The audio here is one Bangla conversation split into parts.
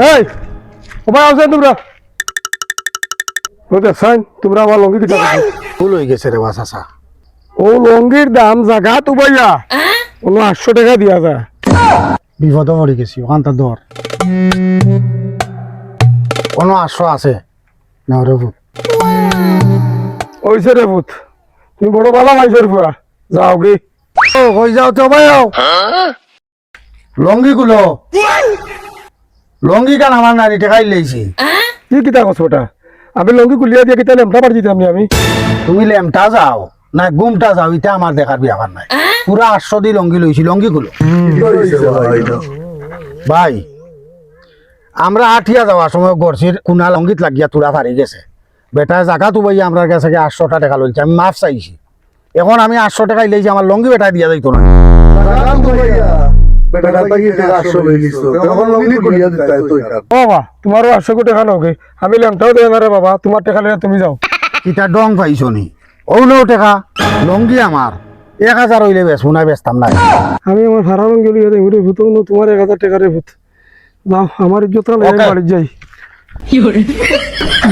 এই ওবা আছেন তোমরা ওটা সাইন তোমরা আমার লঙ্গি কিটা ভুল হয়ে গেছে রে বাসাসা। ও লঙ্গির দাম জায়গা তো ভাইয়া কোনো 800 টাকা দিয়া যায় বিপদ পড়ে গেছি ওখানটা ধর কোনো 800 আছে না রে ভূত? ওইছে রে ভূত তুমি বড় বালা মাইসের ফুয়া যাও গে ও কই যাও তো ভাই লঙ্গি গুলো লঙ্গি কান আমার নারী টেকাই লেছি। কি কিতা কছ ওটা আমি লঙ্গি কুলিয়া দিয়ে কিতা লেমটা পার দিতাম আমি তুমি লেমটা যাও না গুমটা যাও এটা আমার দেখার ব্যাপার নাই। পুরা 800 দি লঙ্গি লইছি লঙ্গি গুলো ভাই আমরা আঠিয়া যাওয়ার সময় গড়ছির কুনা লঙ্গিত লাগিয়া তুলা ফারি গেছে বেটা জায়গা তো ভাই আমার কাছে 800 টাকা লইছে আমি মাফ চাইছি এখন আমি 800 টাকাই লইছি আমার লঙ্গি বেটা দিয়া যাইতো না বাবা তোমারও 800 টাকা লগে আমি লেমটাও দেয় না রে বাবা তোমার টাকা লইয়া তুমি যাও ইটা ডং পাইছো নি ও নো টাকা লঙ্গি আমার 1000 হইলে বেচবো না বেচতাম না। আমি আমার ভাড়া লঙ্গি লইয়া দেই ওরে ভূত তোমার 1000 টাকা রে ভূত যাও আমার ইজ্জতটা লইয়া বাড়ি যাই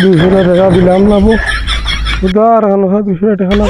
200 টাকা দিলাম না বো উদার হলো 200 টাকা না